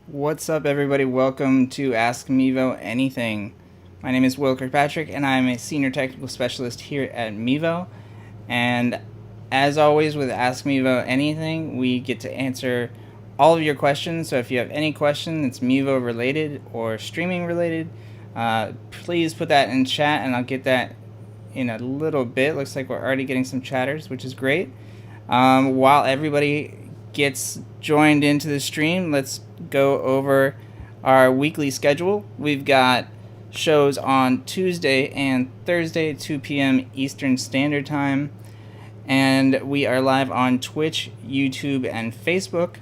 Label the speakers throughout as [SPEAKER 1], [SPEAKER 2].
[SPEAKER 1] What's up, everybody? Welcome to Ask Mevo Anything. My name is Will Kirkpatrick, and I'm a senior technical specialist here at Mevo. And as always, with Ask Mevo Anything, we get to answer all of your questions. So if you have any question that's Mevo related or streaming related, please put that in chat, and I'll get that in a little bit. Looks like we're already getting some chatters, which is great. While everybody gets joined into the stream, let's go over our weekly schedule. We've got shows on Tuesday and Thursday at 2 p.m. Eastern Standard Time. And we are live on Twitch, YouTube, and Facebook.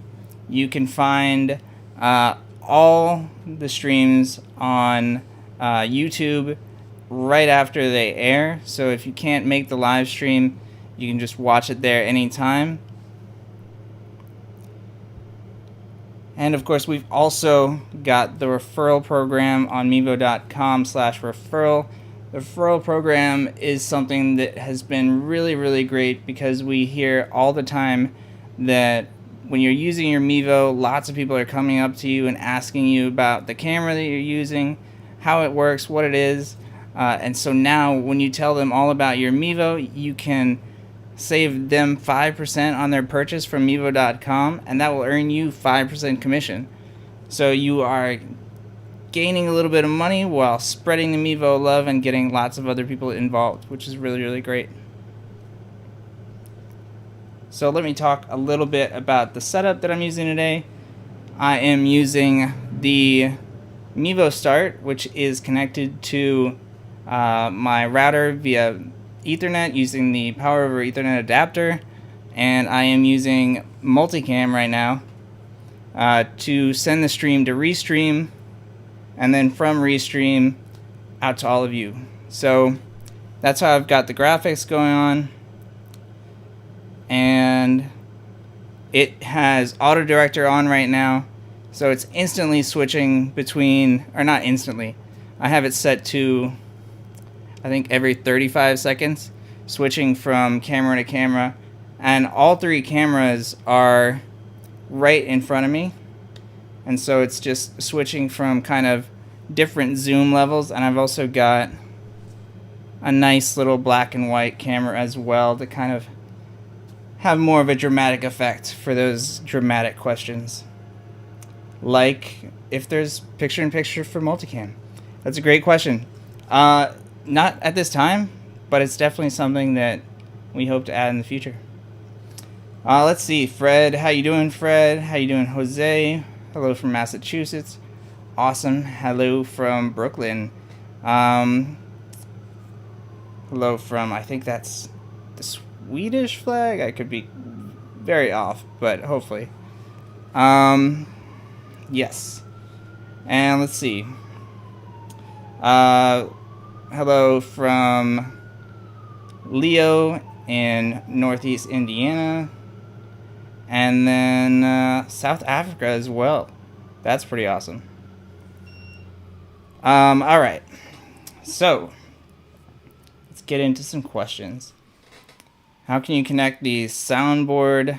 [SPEAKER 1] You can find all the streams on YouTube right after they air. So if you can't make the live stream, you can just watch it there anytime. And of course, we've also got the referral program on mevo.com/referral. The referral program is something that has been really, really great because we hear all the time that when you're using your Mevo, lots of people are coming up to you and asking you about the camera that you're using, how it works, what it is. And so now when you tell them all about your Mevo, you can save them 5% on their purchase from mevo.com, and that will earn you 5% commission. So you are gaining a little bit of money while spreading the Mevo love and getting lots of other people involved, which is really, really great. So let me talk a little bit about the setup that I'm using today. I am using the Mevo Start, which is connected to my router via Ethernet using the Power over Ethernet adapter, and I am using Multicam right now to send the stream to Restream, and then from Restream out to all of you. So that's how I've got the graphics going on, and it has Auto Director on right now, so it's instantly switching between, or not instantly, I have it set to I think every 35 seconds, switching from camera to camera. And all three cameras are right in front of me. And so it's just switching from kind of different zoom levels. And I've also got a nice little black and white camera as well to kind of have more of a dramatic effect for those dramatic questions. Like if there's picture-in-picture for multicam. That's a great question. Not at this time, but it's definitely something that we hope to add in the future. Let's see, Fred. How you doing, Fred? How you doing, Jose? Hello from Massachusetts. Awesome. Hello from Brooklyn. Hello from, I think that's the Swedish flag. I could be very off, but hopefully. Yes. And let's see. Hello from Leo in Northeast Indiana. And then South Africa as well. That's pretty awesome. Alright. So, let's get into some questions. How can you connect the soundboard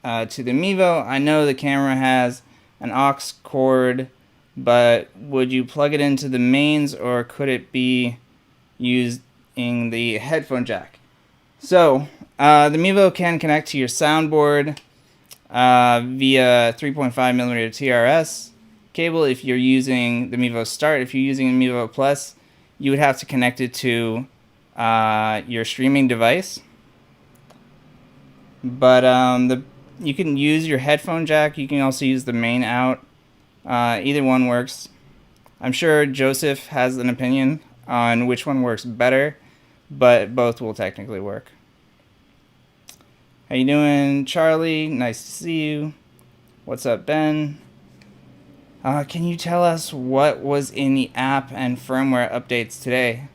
[SPEAKER 1] to the Mevo? I know the camera has an aux cord, but would you plug it into the mains, or could it be using the headphone jack? So the Mevo can connect to your soundboard via 3.5mm TRS cable. If you're using the Mevo Start, if you're using the Mevo Plus, you would have to connect it to your streaming device. But you can use your headphone jack. You can also use the main out. Either one works. I'm sure Joseph has an opinion on which one works better, but both will technically work. How you doing, Charlie? Nice to see you. What's up, Ben? Can you tell us what was in the app and firmware updates today?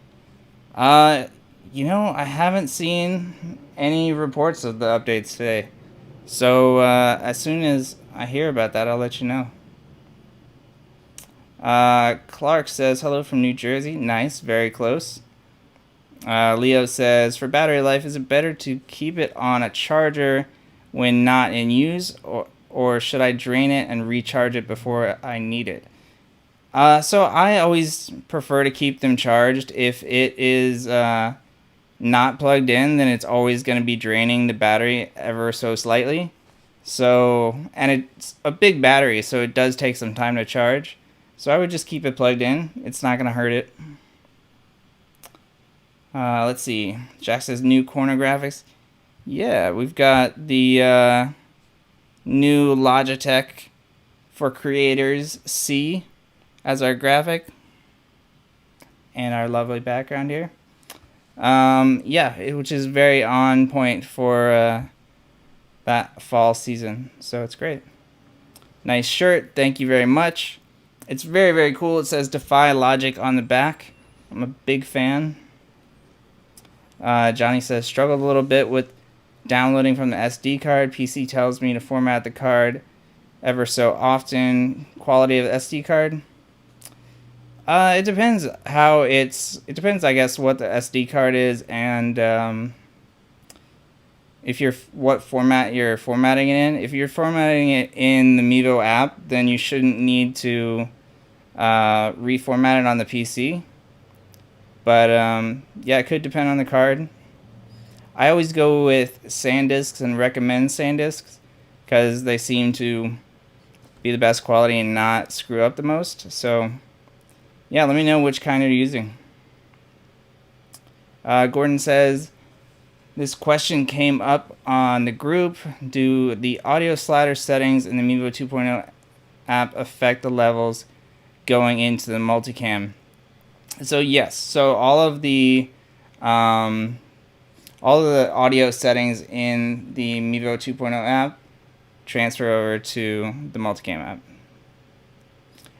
[SPEAKER 1] I haven't seen any reports of the updates today. So as soon as I hear about that, I'll let you know. Clark says, hello from New Jersey. Nice, very close. Leo says, for battery life, is it better to keep it on a charger when not in use, or should I drain it and recharge it before I need it? So I always prefer to keep them charged. If it is not plugged in, then it's always going to be draining the battery ever so slightly. So, and it's a big battery, so it does take some time to charge. So I would just keep it plugged in. It's not going to hurt it. Let's see. Jack says new corner graphics. Yeah, we've got the new Logitech for Creators C as our graphic. And our lovely background here. Yeah, which is very on point for that fall season. So it's great. Nice shirt. Thank you very much. It's very, very cool. It says Defy Logic on the back. I'm a big fan. Johnny says, struggled a little bit with downloading from the SD card. PC tells me to format the card ever so often. Quality of the SD card? It depends how it depends, I guess, what the SD card is and if what format you're formatting it in. If you're formatting it in the Mevo app, then you shouldn't need to reformat it on the PC. But yeah, it could depend on the card. I always go with SanDisks and recommend SanDisks because they seem to be the best quality and not screw up the most. So yeah, let me know which kind you're using. Gordon says, this question came up on the group. Do the audio slider settings in the Mevo 2.0 app affect the levels going into the multicam? So yes, so all of the audio settings in the Mevo 2.0 app transfer over to the multicam app,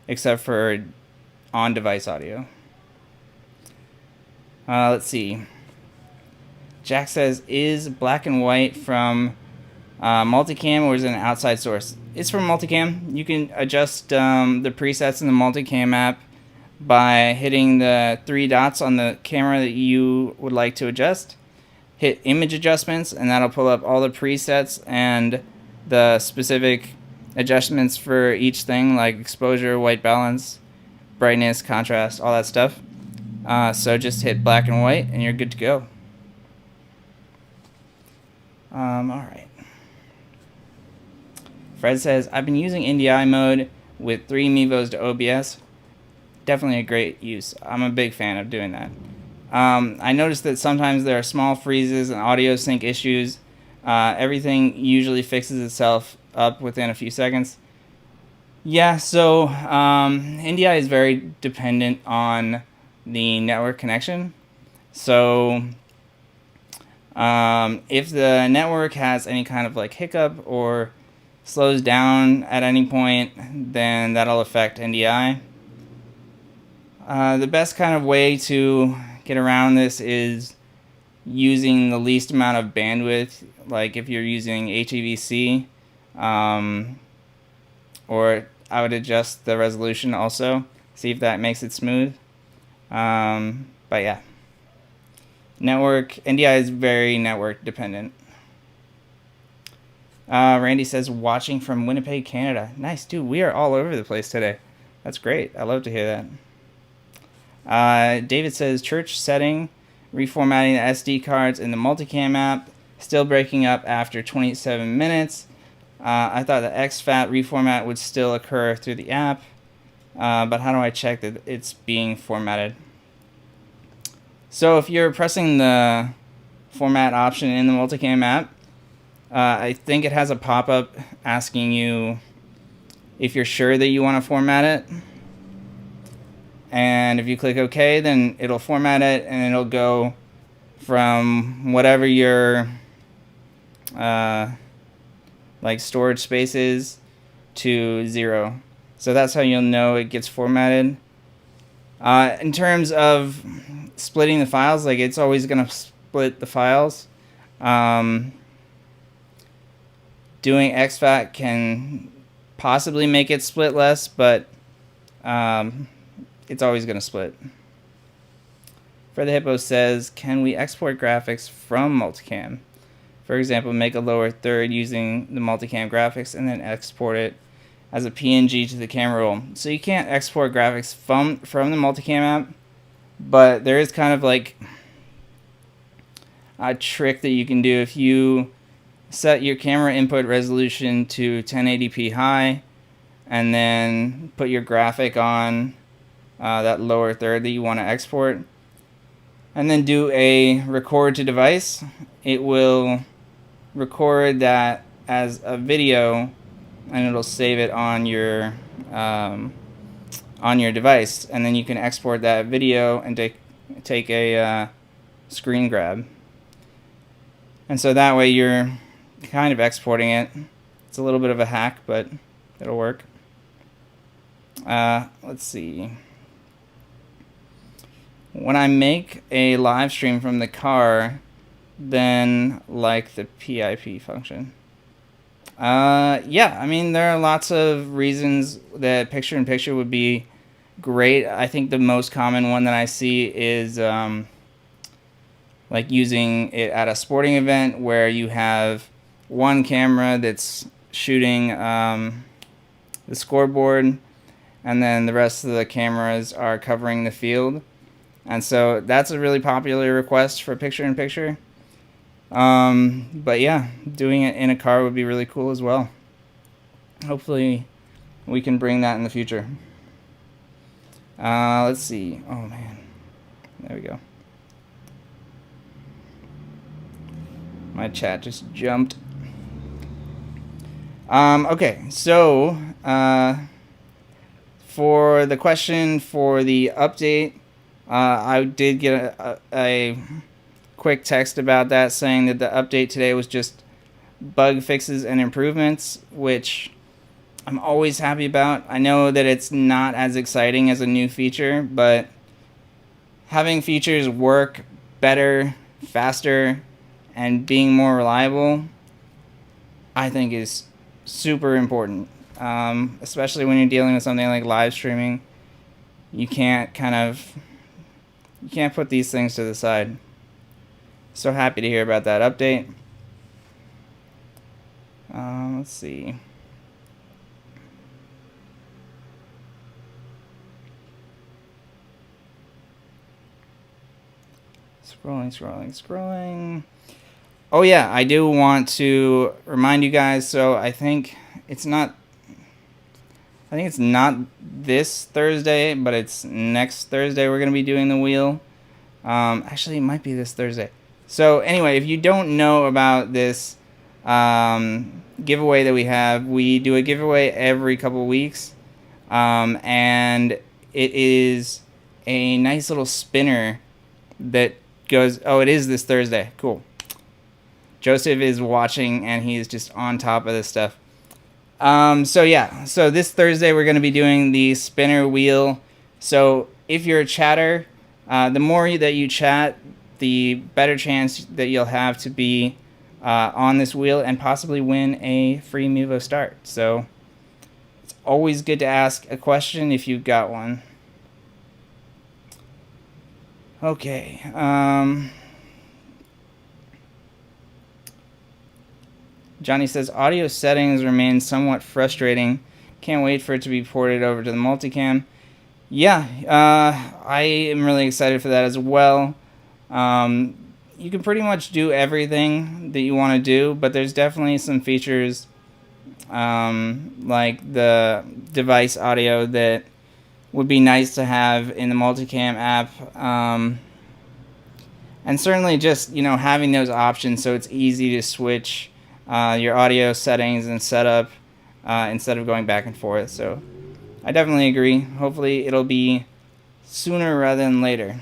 [SPEAKER 1] except for on-device audio. Let's see. Jack says, is black and white from Multicam or is it an outside source? It's from Multicam. You can adjust the presets in the Multicam app by hitting the 3 dots on the camera that you would like to adjust. Hit image adjustments and that'll pull up all the presets and the specific adjustments for each thing, like exposure, white balance, brightness, contrast, all that stuff. So just hit black and white and you're good to go. Alright. Fred says, I've been using NDI mode with 3 Meevos to OBS. Definitely a great use. I'm a big fan of doing that. I noticed that sometimes there are small freezes and audio sync issues. Everything usually fixes itself up within a few seconds. Yeah, so NDI is very dependent on the network connection. So if the network has any kind of like hiccup or slows down at any point, then that'll affect NDI. The best kind of way to get around this is using the least amount of bandwidth, like if you're using HEVC, or I would adjust the resolution also, see if that makes it smooth. But yeah, NDI is very network dependent. Randy says, watching from Winnipeg, Canada. Nice, dude, we are all over the place today. That's great. I love to hear that. David says, church setting, reformatting the SD cards in the Multicam app, still breaking up after 27 minutes. I thought the exFAT reformat would still occur through the app, but how do I check that it's being formatted? So if you're pressing the format option in the Multicam app, I think it has a pop-up asking you if you're sure that you want to format it. And if you click OK, then it'll format it and it'll go from whatever your like storage space is to 0. So that's how you'll know it gets formatted. In terms of splitting the files, like it's always going to split the files. Doing exFAT can possibly make it split less, but it's always going to split. Fred the Hippo says, can we export graphics from Multicam? For example, make a lower third using the multicam graphics and then export it as a PNG to the camera roll. So you can't export graphics from the multicam app, but there is kind of like a trick that you can do if you set your camera input resolution to 1080p high and then put your graphic on that lower third that you want to export, and then do a record to device. It will record that as a video and it'll save it on your device, and then you can export that video and take a screen grab. And so that way you're kind of exporting it. It's a little bit of a hack, but it'll work. Let's see. When I make a live stream from the car, then like the PIP function. Yeah, I mean, there are lots of reasons that picture-in-picture would be great. I think the most common one that I see is like using it at a sporting event where you have one camera that's shooting the scoreboard, and then the rest of the cameras are covering the field. And so that's a really popular request for picture-in-picture. But yeah, doing it in a car would be really cool as well. Hopefully we can bring that in the future. Let's see. Oh man, there we go. My chat just jumped. Okay, so for the question for the update, I did get a quick text about that saying that the update today was just bug fixes and improvements, which I'm always happy about. I know that it's not as exciting as a new feature, but having features work better, faster, and being more reliable, I think is super important. Especially when you're dealing with something like live streaming. You can't put these things to the side. So happy to hear about that update. Let's see. Scrolling. Oh yeah, I do want to remind you guys, so I think it's not this Thursday, but it's next Thursday we're going to be doing the wheel. Actually, it might be this Thursday. So anyway, if you don't know about this giveaway that we do a giveaway every couple weeks. And it is a nice little spinner that goes, oh, it is this Thursday. Cool. Joseph is watching and he's just on top of this stuff. So yeah, so this Thursday we're going to be doing the spinner wheel. So if you're a chatter, the more that you chat, the better chance that you'll have to be on this wheel and possibly win a free Mevo start. So it's always good to ask a question if you've got one. Okay. Johnny says, audio settings remain somewhat frustrating. Can't wait for it to be ported over to the multicam. Yeah, I am really excited for that as well. You can pretty much do everything that you want to do, but there's definitely some features like the device audio that would be nice to have in the multicam app. And certainly just, having those options so it's easy to switch your audio settings and setup instead of going back and forth. So I definitely agree. Hopefully it'll be sooner rather than later.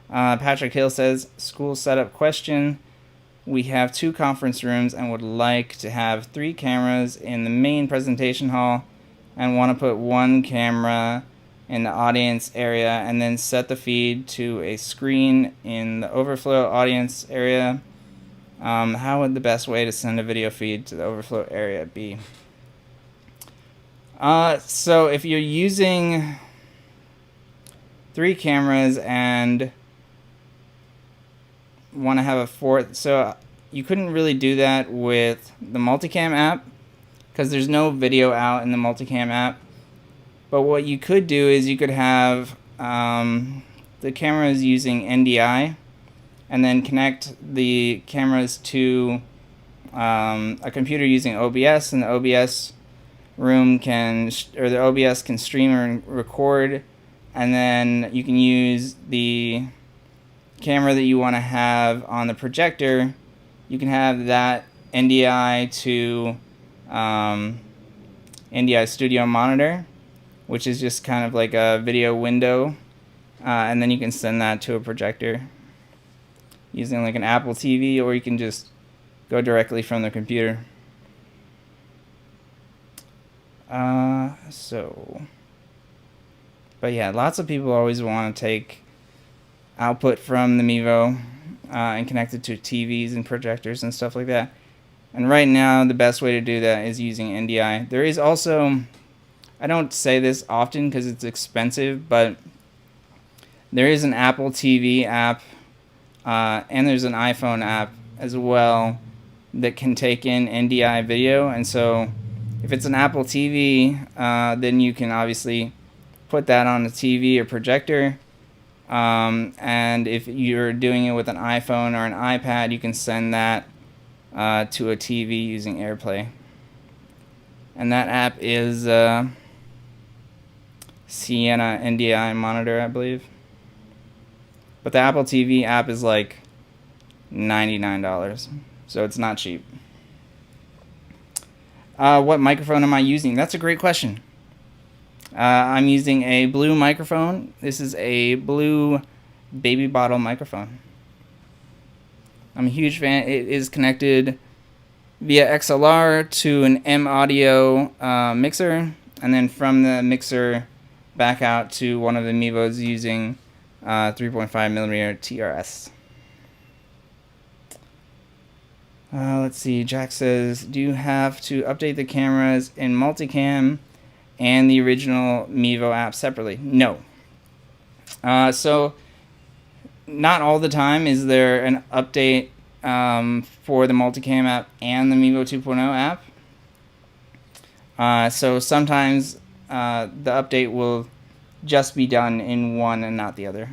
[SPEAKER 1] Patrick Hill says, school setup question. We have 2 conference rooms and would like to have 3 cameras in the main presentation hall and want to put 1 camera in the audience area and then set the feed to a screen in the Overflow audience area. How would the best way to send a video feed to the Overflow area be? So if you're using 3 cameras and want to have a 4th, so you couldn't really do that with the Multicam app because there's no video out in the Multicam app. But what you could do is you could have the cameras using NDI and then connect the cameras to a computer using OBS, and the OBS room can, or the OBS can stream and record, and then you can use the camera that you want to have on the projector. You can have that NDI to NDI Studio Monitor, which is just kind of like a video window, and then you can send that to a projector using like an Apple TV, or you can just go directly from the computer. But yeah, lots of people always want to take output from the Mevo and connect it to TVs and projectors and stuff like that. And right now, the best way to do that is using NDI. There is also, I don't say this often because it's expensive, but there is an Apple TV app and there's an iPhone app as well that can take in NDI video. And so if it's an Apple TV, then you can obviously put that on a TV or projector. And if you're doing it with an iPhone or an iPad, you can send that to a TV using AirPlay. And that app is Sienna NDI Monitor, I believe. But the Apple TV app is like $99, so it's not cheap. What microphone am I using? That's a great question. I'm using a Blue microphone. This is a Blue baby bottle microphone. I'm a huge fan. It is connected via XLR to an M Audio mixer, and then from the mixer back out to one of the Meevos using 3.5mm TRS. Let's see, Jack says, do you have to update the cameras in Multicam and the original Mevo app separately? No. So not all the time is there an update for the Multicam app and the Mevo 2.0 app. So sometimes the update will just be done in one and not the other.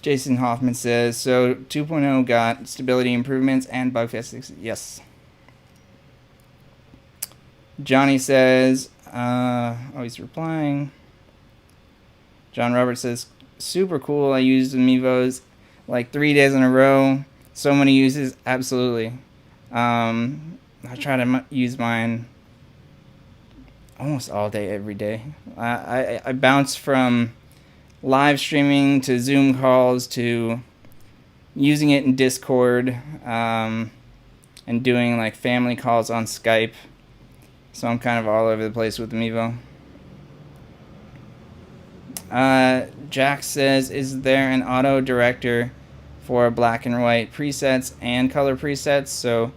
[SPEAKER 1] Jason Hoffman says, so 2.0 got stability improvements and bug fixes. Yes. Johnny says, he's replying. John Roberts says, super cool. I used the Meevos like 3 days in a row. So many uses. Absolutely. I try to use mine almost all day, every day. I bounce from live streaming to Zoom calls to using it in Discord and doing like family calls on Skype. So I'm kind of all over the place with the Mevo. Jack says, is there an auto director for black and white presets and color presets so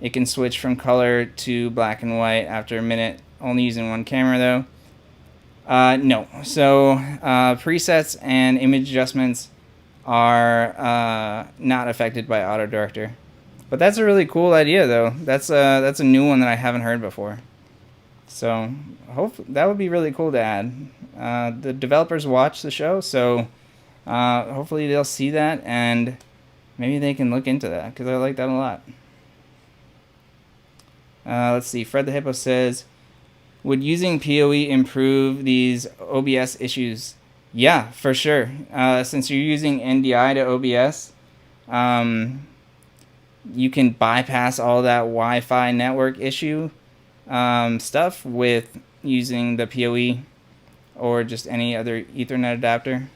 [SPEAKER 1] it can switch from color to black and white after a minute, only using one camera though? No. So presets and image adjustments are not affected by auto director. But that's a really cool idea though. That's a new one that I haven't heard before. So hopefully that would be really cool to add. The developers watch the show, so hopefully they'll see that and maybe they can look into that because I like that a lot. Let's see. Fred the Hippo says, would using PoE improve these OBS issues? Yeah, for sure. Since you're using NDI to OBS, you can bypass all that Wi-Fi network issue stuff with using the PoE or just any other Ethernet adapter.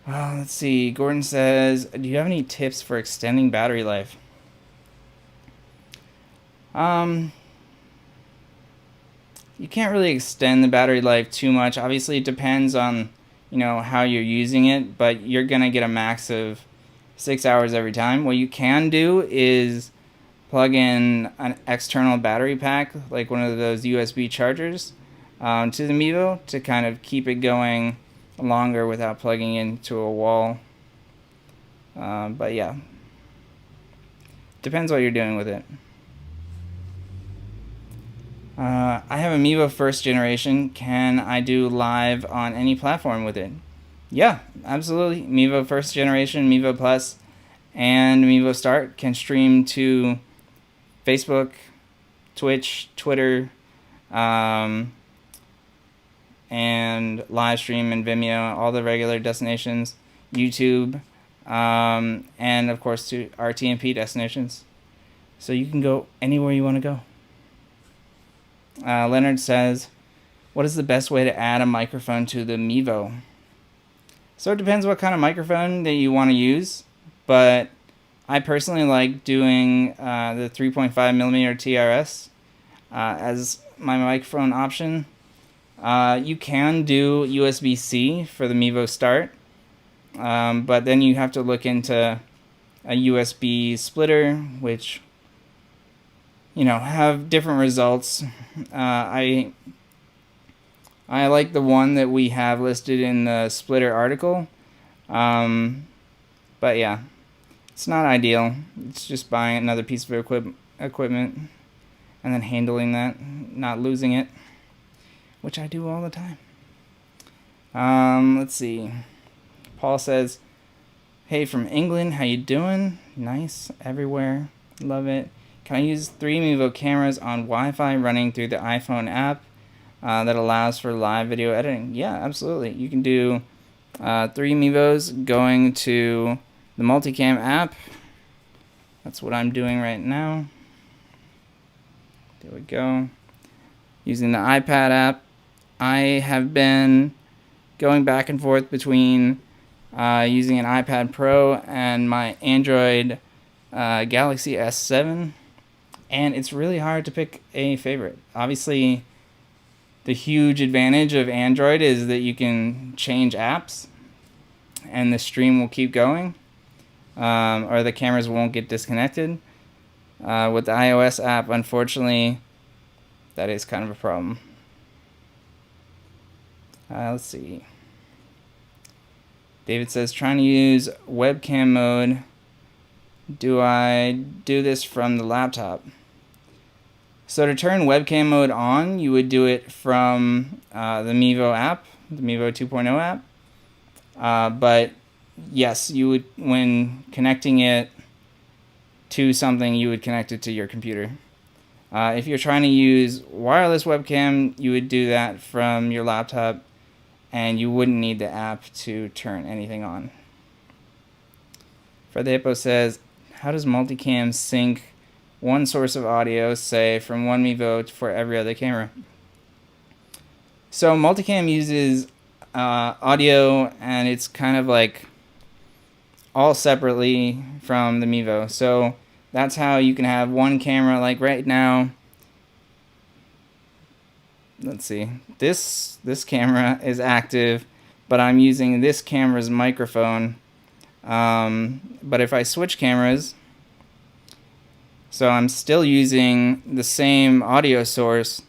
[SPEAKER 1] Let's see. Gordon says, do you have any tips for extending battery life? You can't really extend the battery life too much. Obviously, it depends on, how you're using it, but you're going to get a max of 6 hours every time. What you can do is plug in an external battery pack, like one of those USB chargers, to the Mevo to kind of keep it going longer without plugging into a wall. But yeah, depends what you're doing with it. I have a Mevo first generation. Can I do live on any platform with it? Yeah, absolutely. Mevo first generation, Mevo Plus, and Mevo Start can stream to Facebook, Twitch, Twitter, and live stream and Vimeo, all the regular destinations, YouTube, and of course to our TMP destinations. So you can go anywhere you want to go. Leonard says, what is the best way to add a microphone to the Mevo? So it depends what kind of microphone that you want to use, but I personally like doing the 3.5mm TRS as my microphone option. You can do USB-C for the Mevo Start, but then you have to look into a USB splitter, which have different results. I like the one that we have listed in the splitter article, but yeah, it's not ideal. It's just buying another piece of equipment and then handling that, not losing it, which I do all the time. Let's see. Paul says, hey, from England, how you doing? Nice, everywhere, love it. Can I use 3 Mevo cameras on Wi-Fi running through the iPhone app that allows for live video editing? Yeah, absolutely. You can do 3 Mevos going to the Multicam app. That's what I'm doing right now. There we go. Using the iPad app. I have been going back and forth between using an iPad Pro and my Android Galaxy S7. And it's really hard to pick a favorite. Obviously, the huge advantage of Android is that you can change apps and the stream will keep going, or the cameras won't get disconnected. With the iOS app, unfortunately, that is kind of a problem. Let's see. David says, trying to use webcam mode. Do I do this from the laptop? So to turn webcam mode on, you would do it from the Mevo app, the Mevo 2.0 app. But yes, you would, when connecting it to something, you would connect it to your computer. If you're trying to use wireless webcam, you would do that from your laptop, and you wouldn't need the app to turn anything on. Fred the Hippo says, how does Multicam sync one source of audio, say, from one Mevo for every other camera? So Multicam uses audio, and it's kind of like all separately from the Mevo. So that's how you can have one camera, like right now. Let's see. This camera is active, but I'm using this camera's microphone. But if I switch cameras, so I'm still using the same audio source,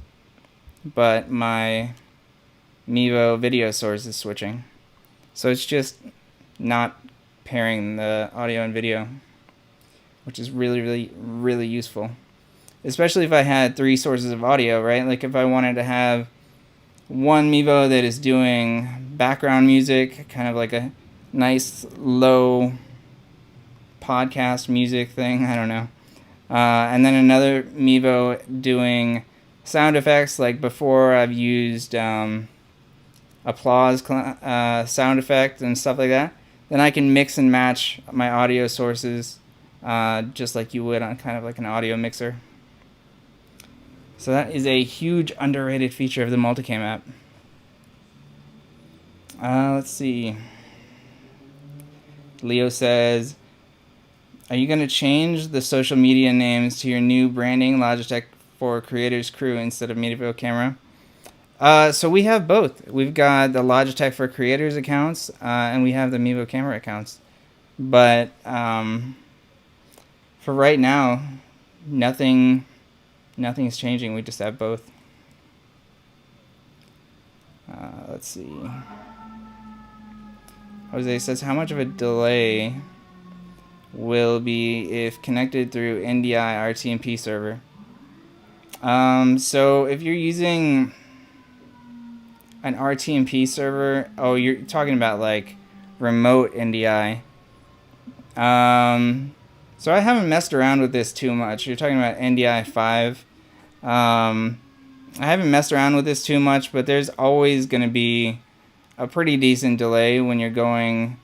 [SPEAKER 1] but my Mevo video source is switching. So it's just not pairing the audio and video, which is really, really, really useful. Especially if I had 3 sources of audio, right? Like if I wanted to have one Mevo that is doing background music, kind of like a nice low podcast music thing, I don't know. And then another Mevo doing sound effects, like before I've used applause sound effect and stuff like that. Then I can mix and match my audio sources just like you would on kind of like an audio mixer. So that is a huge underrated feature of the Multicam app. Let's see. Leo says, are you going to change the social media names to your new branding, Logitech for Creators Crew instead of Mevo Camera? So we have both. We've got the Logitech for Creators accounts, and we have the Mevo Camera accounts. But for right now, nothing is changing. We just have both. Let's see. Jose says, how much of a delay will be if connected through NDI RTMP server? So if you're using an RTMP server, oh, you're talking about like remote NDI. So I haven't messed around with this too much. You're talking about NDI 5. I haven't messed around with this too much, but there's always going to be a pretty decent delay when you're going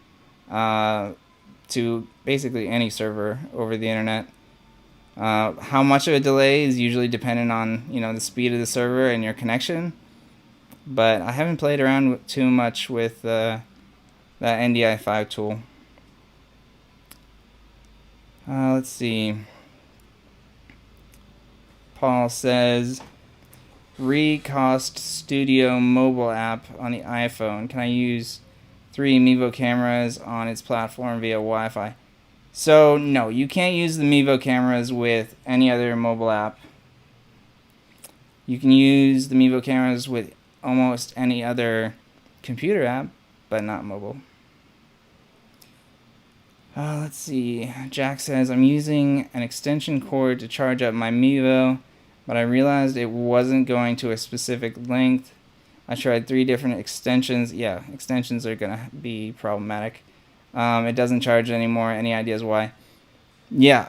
[SPEAKER 1] to basically any server over the internet. How much of a delay is usually dependent on, you know, the speed of the server and your connection. But I haven't played around too much with that NDI 5 tool. Let's see. Paul says, Recost Studio mobile app on the iPhone. Can I use 3 Mevo cameras on its platform via Wi-Fi? So, no, you can't use the Mevo cameras with any other mobile app. You can use the Mevo cameras with almost any other computer app, but not mobile. Let's see. Jack says, I'm using an extension cord to charge up my Mivo, but I realized it wasn't going to a specific length. I tried 3 different extensions. Yeah, extensions are going to be problematic. It doesn't charge anymore. Any ideas why? Yeah,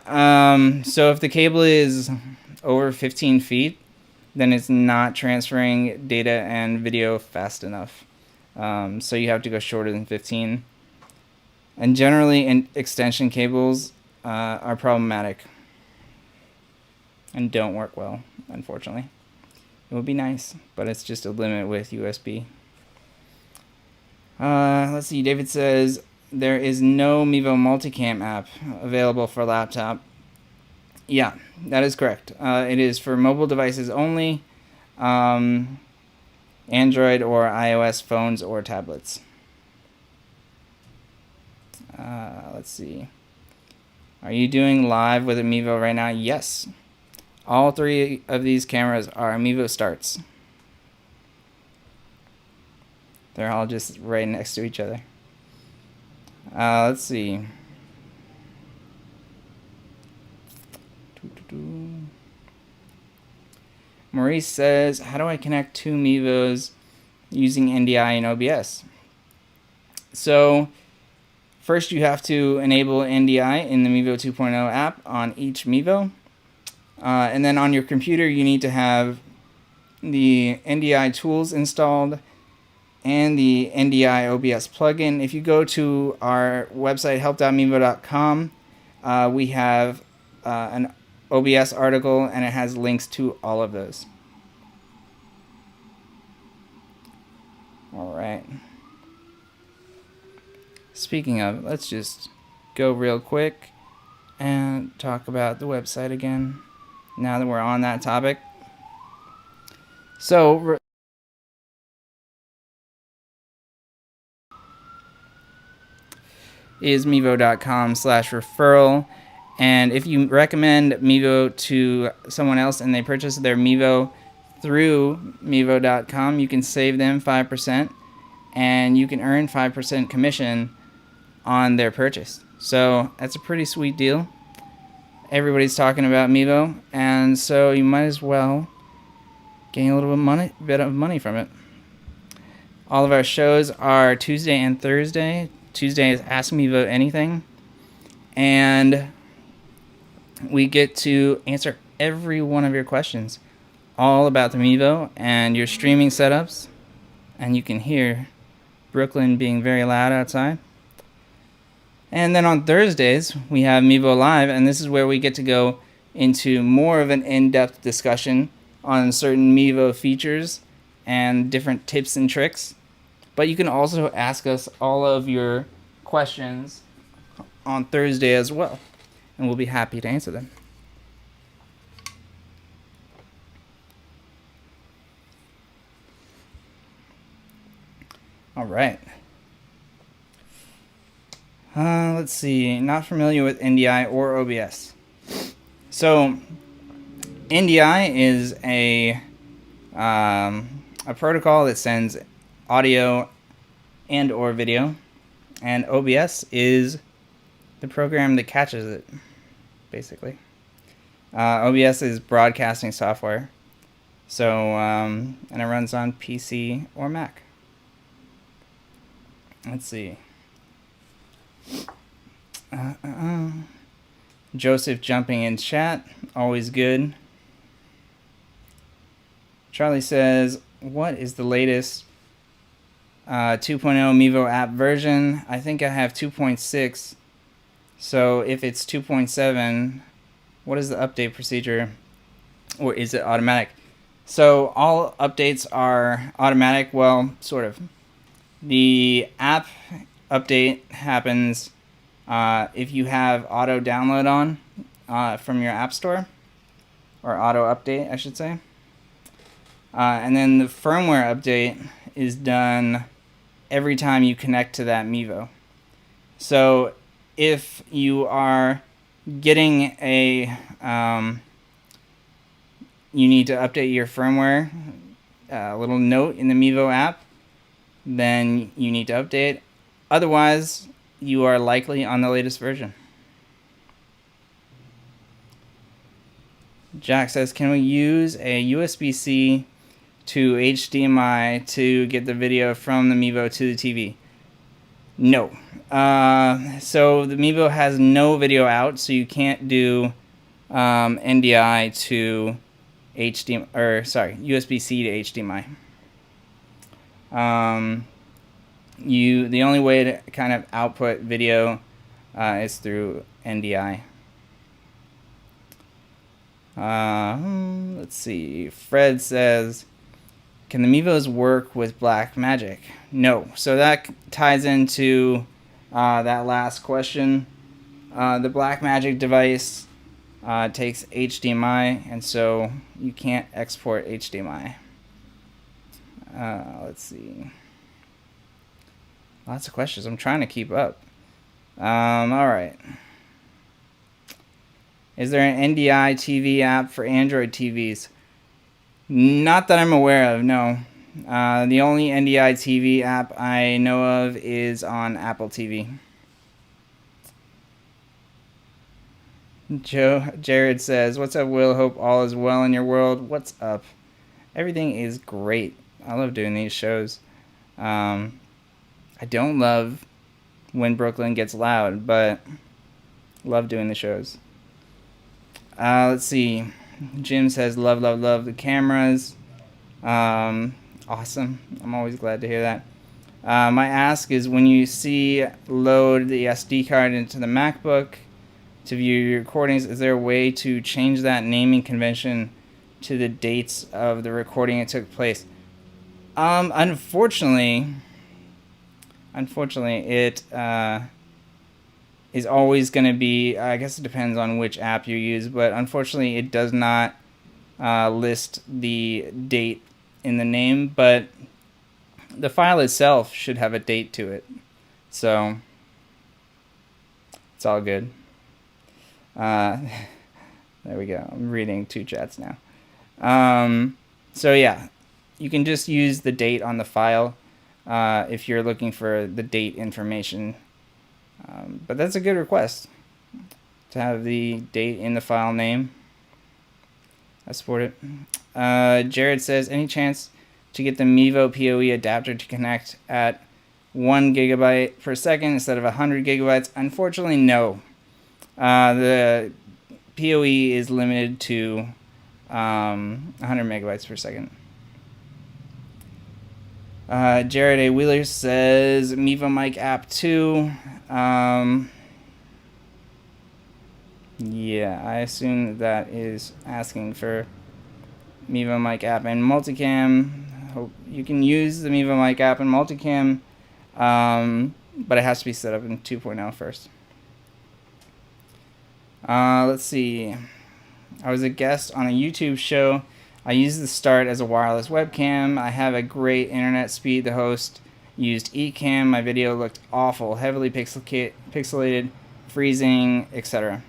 [SPEAKER 1] so if the cable is over 15 feet, then it's not transferring data and video fast enough. So you have to go shorter than 15. And generally, extension cables are problematic and don't work well, unfortunately. It would be nice, but it's just a limit with USB. Let's see, David says, there is no Mevo Multicam app available for laptop. Yeah, that is correct. It is for mobile devices only, Android or iOS phones or tablets. Let's see. Are you doing live with a Mevo right now? Yes. All 3 of these cameras are Mevo starts. They're all just right next to each other. Let's see. Maurice says, how do I connect 2 Mevos using NDI and OBS? So, first you have to enable NDI in the Mevo 2.0 app on each Mevo. And then on your computer, you need to have the NDI tools installed and the NDI OBS plugin. If you go to our website, help.mevo.com, we have an OBS article, and it has links to all of those. All right. Speaking of, let's just go real quick and talk about the website again, now that we're on that topic. So, is mevo.com/referral. And if you recommend Mevo to someone else and they purchase their Mevo through mevo.com, you can save them 5% and you can earn 5% commission on their purchase. So that's a pretty sweet deal. Everybody's talking about Mevo, and so you might as well gain a little bit of money from it. All of our shows are Tuesday and Thursday. Tuesday is Ask Mevo Anything, and we get to answer every one of your questions all about the Mevo and your streaming setups. And you can hear Brooklyn being very loud outside. And then on Thursdays, we have Mevo Live, and this is where we get to go into more of an in-depth discussion on certain Mevo features and different tips and tricks. But you can also ask us all of your questions on Thursday as well, and we'll be happy to answer them. All right. Let's see. Not familiar with NDI or OBS. So, NDI is a protocol that sends audio and or video. And OBS is the program that catches it, basically. OBS is broadcasting software. So, and it runs on PC or Mac. Let's see. Joseph jumping in chat, always good. Charlie says, what is the latest 2.0 Mevo app version? I think I have 2.6. So if it's 2.7, what is the update procedure? Or is it automatic? So all updates are automatic. Well, sort of. The app update happens if you have auto download on from your app store, or auto update, I should say. And then the firmware update is done every time you connect to that Mevo. So if you are getting a you need to update your firmware, a little note in the Mevo app, then you need to update. Otherwise, you are likely on the latest version. Jack says, can we use a USB-C to HDMI to get the video from the Mevo to the TV? No. So the Mevo has no video out, so you can't do NDI to HDMI, or sorry, USB-C to HDMI. The only way to kind of output video is through NDI. Let's see. Fred says, can the Meevos work with black magic? No. So that ties into that last question. The black magic device takes HDMI, and so you can't export HDMI. Let's see. Lots of questions. I'm trying to keep up. Alright. Is there an NDI TV app for Android TVs? Not that I'm aware of, no. The only NDI TV app I know of is on Apple TV. Jared says, what's up, Will? Hope all is well in your world. What's up? Everything is great. I love doing these shows. I don't love when Brooklyn gets loud, but love doing the shows. Let's see. Jim says, love the cameras. Awesome. I'm always glad to hear that. My ask is, when you see load the SD card into the MacBook to view your recordings, is there a way to change that naming convention to the dates of the recording it took place? Unfortunately, it is always going to be, I guess it depends on which app you use, but unfortunately it does not list the date in the name, but the file itself should have a date to it. So it's all good. There we go. I'm reading two chats now. So yeah, you can just use the date on the file if you're looking for the date information. But that's a good request, to have the date in the file name. I support it. Jared says, any chance to get the Mevo PoE adapter to connect at 1 gigabyte per second instead of 100 gigabytes? Unfortunately, no. The PoE is limited to 100 megabytes per second. Jared A. Wheeler says, Mevo Mic app 2. Yeah, I assume that is asking for Mevo Mic app and Multicam. Hope you can use the Mevo Mic app and Multicam, but it has to be set up in 2.0 first. Let's see. I was a guest on a YouTube show. I used the Start as a wireless webcam. I have a great internet speed. The host used eCam. My video looked awful, heavily pixelated, freezing, etc.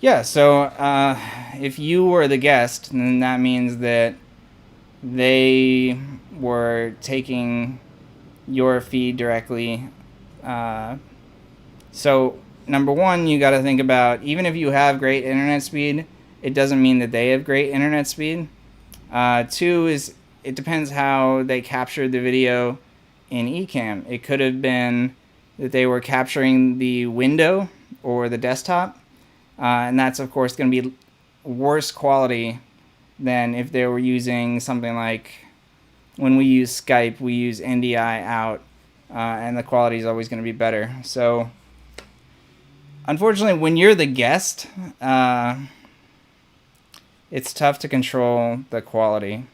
[SPEAKER 1] Yeah, so if you were the guest, then that means that they were taking your feed directly. So number one, you got to think about, even if you have great internet speed, it doesn't mean that they have great internet speed. Two is, it depends how they captured the video in Ecamm. It could have been that they were capturing the window or the desktop, and that's of course going to be worse quality than if they were using something like, when we use Skype, we use NDI out, and the quality is always going to be better. So unfortunately, when you're the guest, it's tough to control the quality.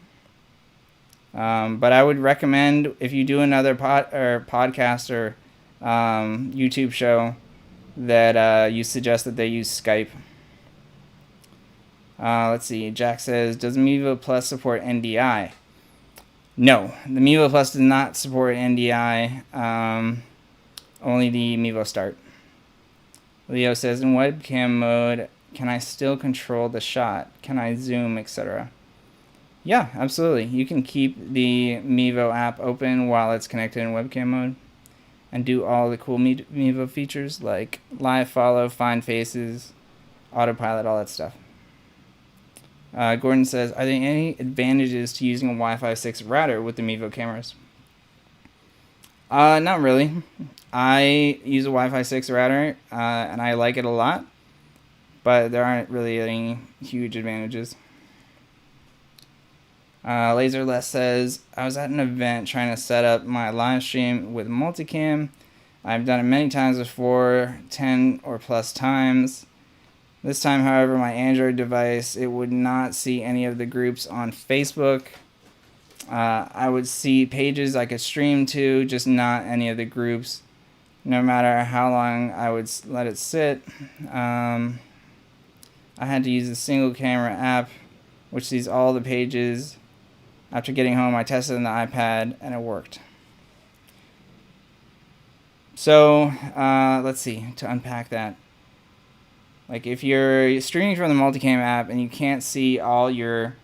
[SPEAKER 1] But I would recommend, if you do another podcast or YouTube show, that you suggest that they use Skype. Let's see. Jack says, does Mevo Plus support NDI? No, the Mevo Plus does not support NDI. Only the Mevo Start. Leo says, in webcam mode, can I still control the shot? Can I zoom, etc.? Yeah, absolutely. You can keep the Mevo app open while it's connected in webcam mode and do all the cool Mevo features like live follow, find faces, autopilot, all that stuff. Gordon says, are there any advantages to using a Wi-Fi 6 router with the Mevo cameras? Not really. I use a Wi-Fi 6 router, and I like it a lot, but there aren't really any huge advantages. Laserless says, I was at an event trying to set up my live stream with Multicam. I've done it many times before, 10 or plus times. This time, however, my Android device, it would not see any of the groups on Facebook. I would see pages I could stream to, just not any of the groups, no matter how long I would let it sit. I had to use a single camera app, which sees all the pages. After getting home, I tested on the iPad, and it worked. So, let's see, to unpack that. Like, if you're streaming from the Multicam app and you can't see all your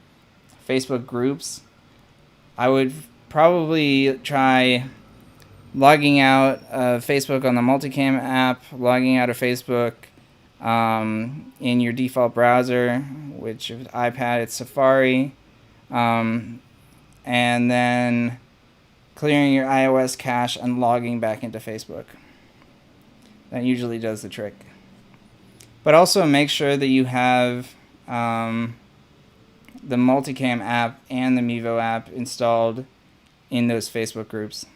[SPEAKER 1] Facebook groups, I would probably try logging out of Facebook on the Multicam app, logging out of Facebook in your default browser, which if it's iPad, it's Safari, and then clearing your iOS cache and logging back into Facebook. That usually does the trick. But also make sure that you have the Multicam app and the Mevo app installed in those Facebook groups.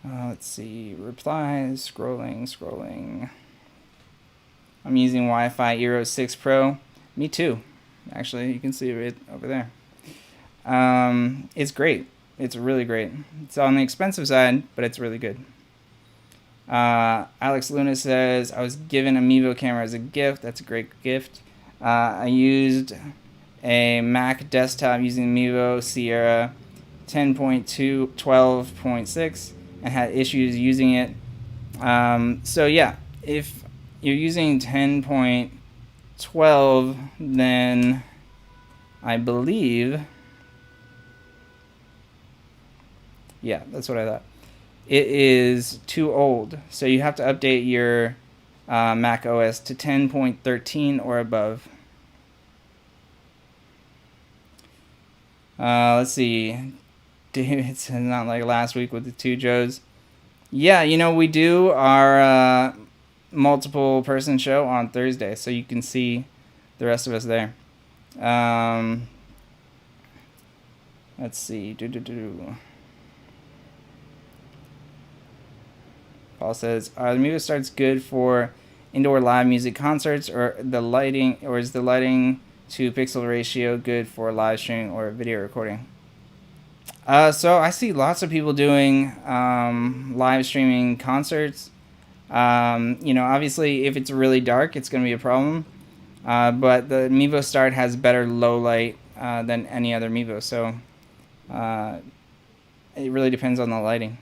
[SPEAKER 1] Let's see, replies, scrolling. I'm using Wi-Fi Eero 6 Pro. Me too. Actually, you can see it over there. It's great. It's really great. It's on the expensive side, but it's really good. Alex Luna says, I was given a Mevo camera as a gift. That's a great gift. I used a Mac desktop using Mevo Sierra 10.2, 12.6 and had issues using it. So yeah, if you're using 10.12, then I believe, yeah, that's what I thought. It is too old, so you have to update your Mac OS to 10.13 or above. Let's see. It's not like last week with the two Joes. Yeah, you know, we do our multiple person show on Thursday, so you can see the rest of us there. Let's see. Paul says, the Mevo Start's good for indoor live music concerts, or is the lighting to pixel ratio good for live streaming or video recording? So I see lots of people doing live streaming concerts. You know, obviously if it's really dark, it's going to be a problem. But the Mevo Start has better low light than any other Mevo, so it really depends on the lighting.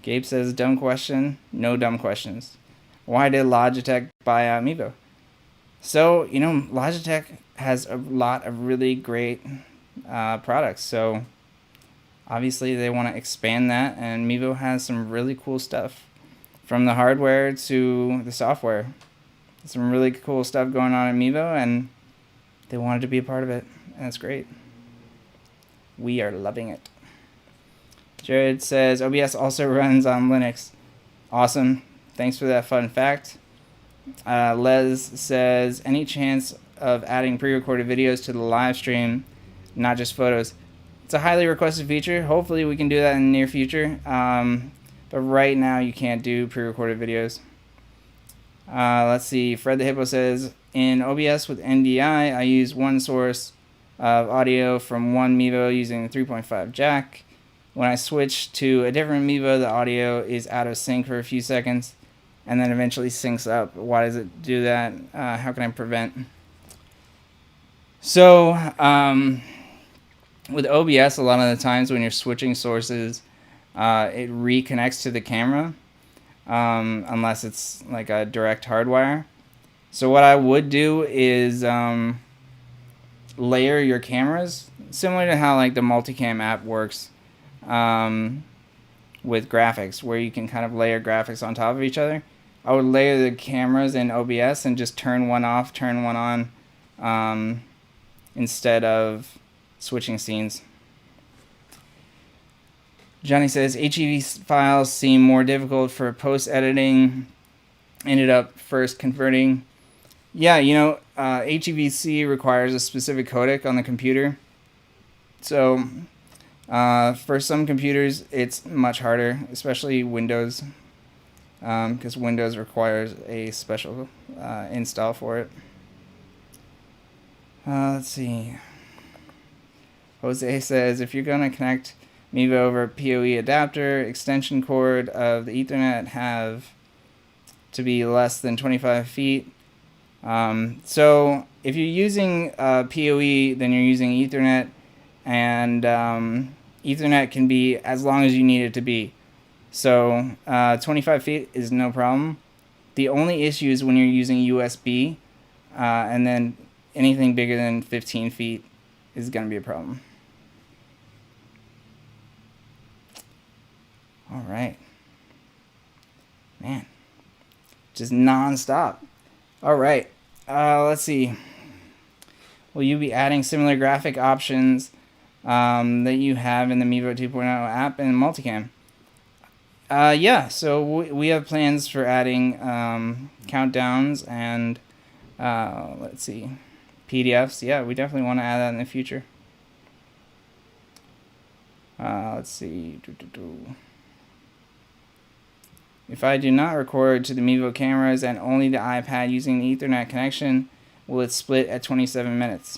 [SPEAKER 1] Gabe says, dumb question. No dumb questions. Why did Logitech buy out Mevo? So, you know, Logitech has a lot of really great products. So obviously they want to expand that, and Mevo has some really cool stuff from the hardware to the software. Some really cool stuff going on in Mevo, and they wanted to be a part of it, and that's great. We are loving it. Jared says OBS also runs on Linux. Awesome. Thanks for that fun fact. Les says, any chance of adding pre-recorded videos to the live stream, not just photos? It's a highly requested feature. Hopefully we can do that in the near future. But right now you can't do pre-recorded videos. Let's see. Fred the Hippo says, in OBS with NDI, I use one source of audio from one Mevo using the 3.5 jack. When I switch to a different Mevo, the audio is out of sync for a few seconds and then eventually syncs up. Why does it do that? How can I prevent? So, with OBS, a lot of the times when you're switching sources, it reconnects to the camera, unless it's like a direct hardwire. So what I would do is layer your cameras, similar to how like the Multicam app works with graphics, where you can kind of layer graphics on top of each other. I would layer the cameras in OBS and just turn one off, turn one on, instead of switching scenes. Johnny says, HEV files seem more difficult for post-editing. Ended up first converting. Yeah, you know, HEVC requires a specific codec on the computer. So, for some computers, it's much harder, especially Windows, because Windows requires a special install for it. Let's see. Jose says, if you're going to connect Mevo over PoE adapter, extension cord of the Ethernet have to be less than 25 feet. So if you're using PoE, then you're using Ethernet, and Ethernet can be as long as you need it to be. So 25 feet is no problem. The only issue is when you're using USB, and then anything bigger than 15 feet is going to be a problem. All right. Man. Just non-stop. All right. Let's see. Will you be adding similar graphic options that you have in the Mevo 2.0 app and Multicam? Yeah, so we have plans for adding countdowns and, let's see, PDFs. Yeah, we definitely want to add that in the future. Let's see. If I do not record to the Mevo cameras and only the iPad using the Ethernet connection, will it split at 27 minutes?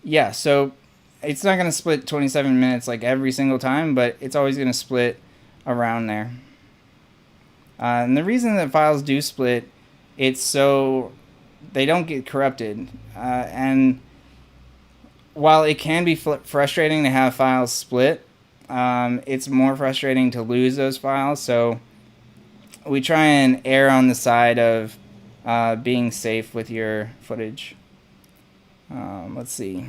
[SPEAKER 1] Yeah, so it's not going to split 27 minutes like every single time, but it's always going to split around there. And the reason that files do split, it's so they don't get corrupted. And while it can be frustrating to have files split, it's more frustrating to lose those files. So we try and err on the side of being safe with your footage. Let's see.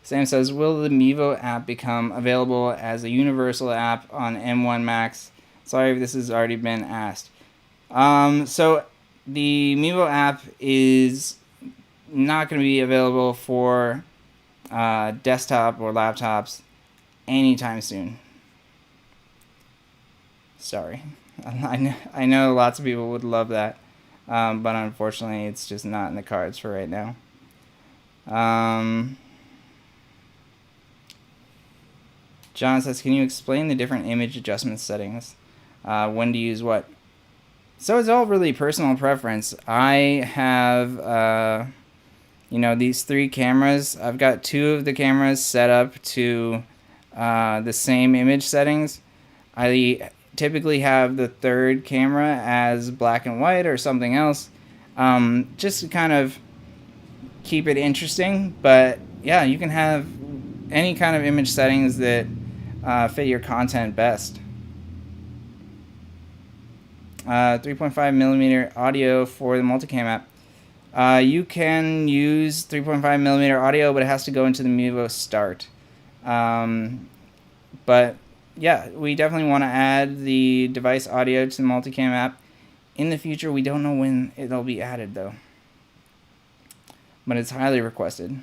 [SPEAKER 1] Sam says, will the Mevo app become available as a universal app on M1 Max? Sorry if this has already been asked. So the Mevo app is not going to be available for desktop or laptops anytime soon. Sorry. I know lots of people would love that, but unfortunately it's just not in the cards for right now. John says, can you explain the different image adjustment settings? When to use what? So it's all really personal preference. I have these 3 cameras. I've got 2 of the cameras set up to the same image settings. I typically have the 3rd camera as black and white or something else, just to kind of keep it interesting. But yeah, you can have any kind of image settings that fit your content best. 3.5mm audio for the Multicam app. You can use 3.5mm audio, but it has to go into the Mevo Start. But yeah, we definitely want to add the device audio to the Multicam app. In the future, we don't know when it'll be added though, but it's highly requested.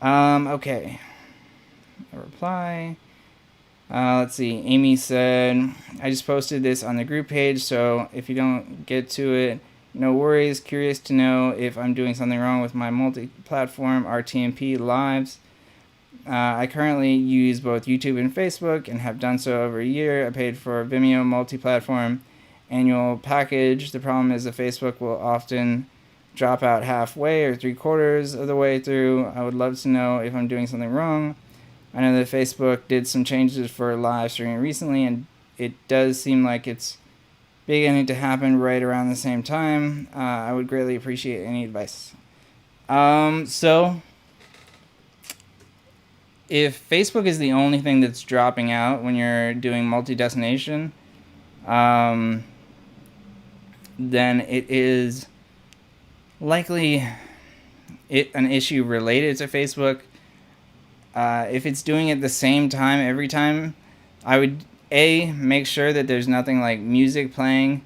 [SPEAKER 1] Okay. A reply. Let's see. Amy said, I just posted this on the group page, so if you don't get to it, no worries. Curious to know if I'm doing something wrong with my multi-platform RTMP lives. I currently use both YouTube and Facebook and have done so over a year. I paid for a Vimeo multi-platform annual package. The problem is that Facebook will often drop out halfway or 3/4 of the way through. I would love to know if I'm doing something wrong. I know that Facebook did some changes for live streaming recently, and it does seem like it's beginning to happen right around the same time. I would greatly appreciate any advice. So if Facebook is the only thing that's dropping out when you're doing multi-destination, then it is likely an issue related to Facebook. If it's doing it the same time every time, I would make sure that there's nothing like music playing,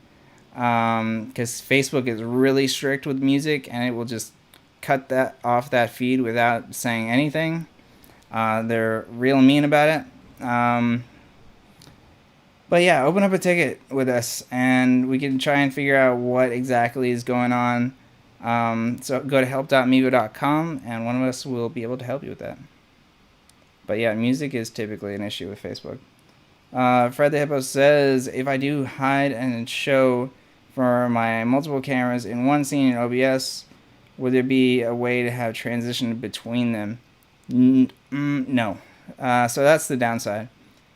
[SPEAKER 1] because Facebook is really strict with music and it will just cut that off that feed without saying anything. They're real mean about it. But yeah, open up a ticket with us and we can try and figure out what exactly is going on. So go to help.mevo.com and one of us will be able to help you with that. But yeah, music is typically an issue with Facebook. Fred the Hippo says, if I do hide and show for my multiple cameras in one scene in OBS, would there be a way to have transition between them? No. So that's the downside.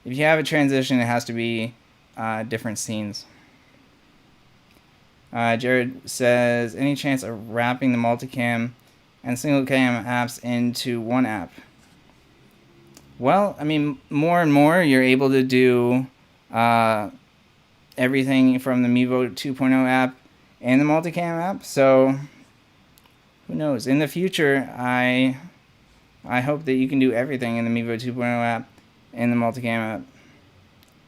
[SPEAKER 1] If you have a transition, it has to be different scenes. Jared says, any chance of wrapping the multicam and single cam apps into one app? Well, I mean, more and more you're able to do everything from the Mevo 2.0 app and the Multicam app. So who knows? In the future, I hope that you can do everything in the Mevo 2.0 app and the Multicam app.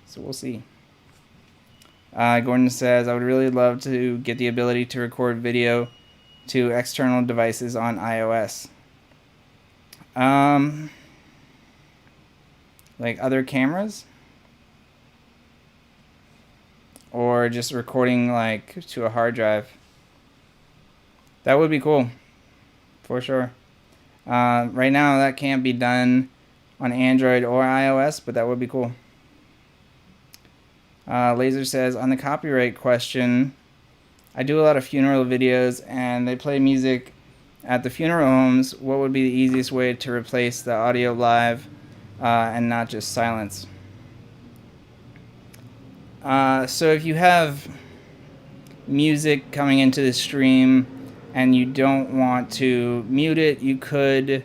[SPEAKER 1] So we'll see. Gordon says, I would really love to get the ability to record video to external devices on iOS. Like other cameras? Or just recording like to a hard drive? That would be cool. For sure. Right now that can't be done on Android or iOS, but that would be cool. Laser says, on the copyright question, I do a lot of funeral videos and they play music at the funeral homes. What would be the easiest way to replace the audio live and not just silence? So if you have music coming into the stream and you don't want to mute it, you could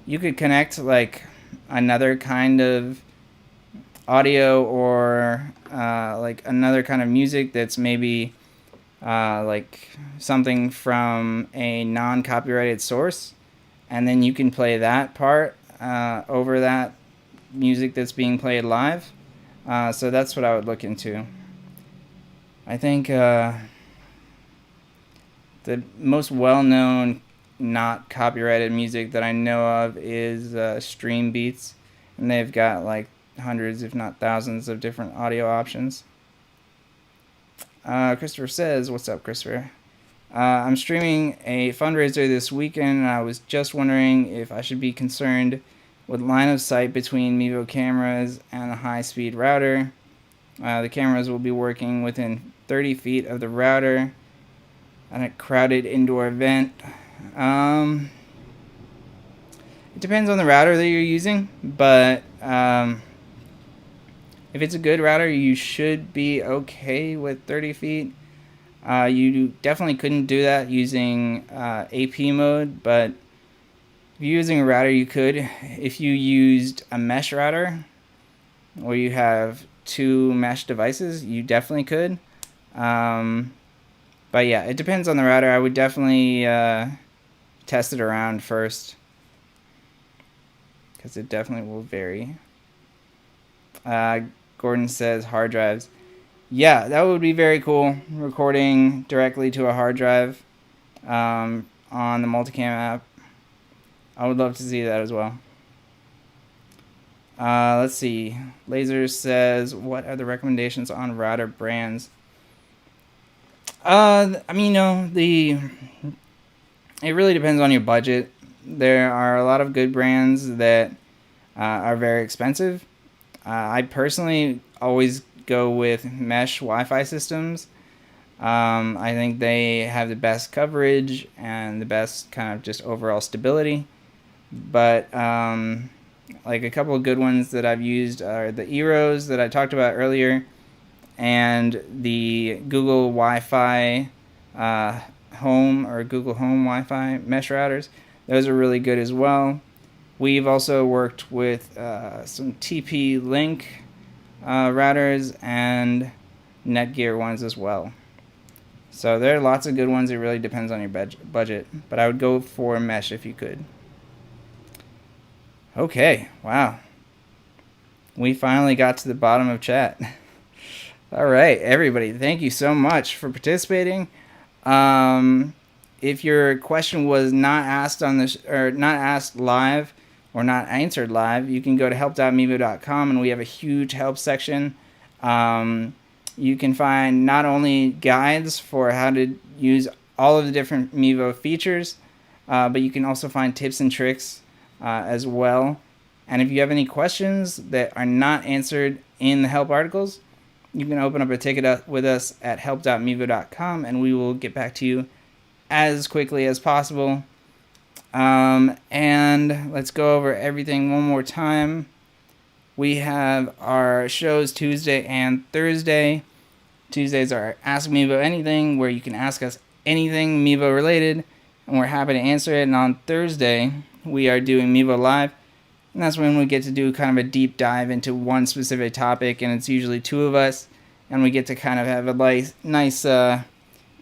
[SPEAKER 1] connect like another kind of audio or like another kind of music that's maybe like something from a non-copyrighted source, and then you can play that part over that music that's being played live. So that's what I would look into. I think the most well-known not copyrighted music that I know of is Stream Beats, and they've got like hundreds if not thousands of different audio options. Christopher says, what's up, Christopher? I'm streaming a fundraiser this weekend and I was just wondering if I should be concerned with line of sight between Mevo cameras and a high-speed router. The cameras will be working within 30 feet of the router at a crowded indoor event. It depends on the router that you're using, but if it's a good router, you should be okay with 30 feet. You definitely couldn't do that using AP mode, but if you're using a router, you could. If you used a mesh router, or you have two mesh devices, you definitely could. But yeah, it depends on the router. I would definitely test it around first, because it definitely will vary. Gordon says hard drives. Yeah, that would be very cool. Recording directly to a hard drive on the Multicam app. I would love to see that as well. Let's see. Laser says, what are the recommendations on router brands? I mean, it really depends on your budget. There are a lot of good brands that are very expensive. I personally always go with mesh Wi-Fi systems. I think they have the best coverage and the best kind of just overall stability. But like a couple of good ones that I've used are the Eros that I talked about earlier, and the Google Wi-Fi Home or Google Home Wi-Fi mesh routers. Those are really good as well. We've also worked with some TP-Link routers and Netgear ones as well. So there are lots of good ones. It really depends on your budget, but I would go for mesh if you could. Okay, wow. We finally got to the bottom of chat. All right, everybody, thank you so much for participating. If your question was not asked on this, or not asked live, or not answered live, you can go to help.mevo.com, and we have a huge help section. You can find not only guides for how to use all of the different Mevo features, but you can also find tips and tricks as well. And if you have any questions that are not answered in the help articles, you can open up a ticket with us at help.mevo.com, and we will get back to you as quickly as possible. And let's go over everything one more time. We have our shows Tuesday and Thursday. Tuesdays are Ask Mevo Anything, where you can ask us anything Mevo related, and we're happy to answer it. And on Thursday, we are doing Mevo Live, and that's when we get to do kind of a deep dive into one specific topic, and it's usually two of us, and we get to kind of have a nice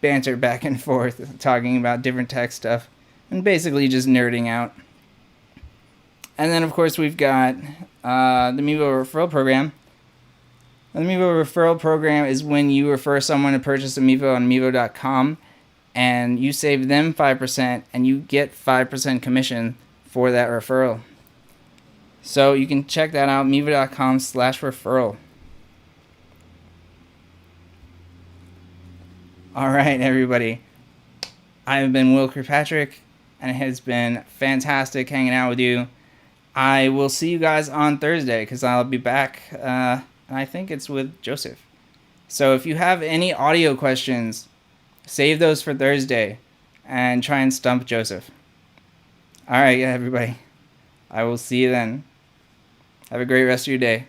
[SPEAKER 1] banter back and forth, talking about different tech stuff, and basically just nerding out. And then, of course, we've got the Mevo referral program. The Mevo referral program is when you refer someone to purchase a Mevo on Mevo.com, and you save them 5%, and you get 5% commission for that referral. So you can check that out, Mevo.com/referral. All right, everybody. I've been Will Kirkpatrick, and it has been fantastic hanging out with you. I will see you guys on Thursday, because I'll be back, and I think it's with Joseph. So if you have any audio questions, save those for Thursday, and try and stump Joseph. All right, everybody. I will see you then. Have a great rest of your day.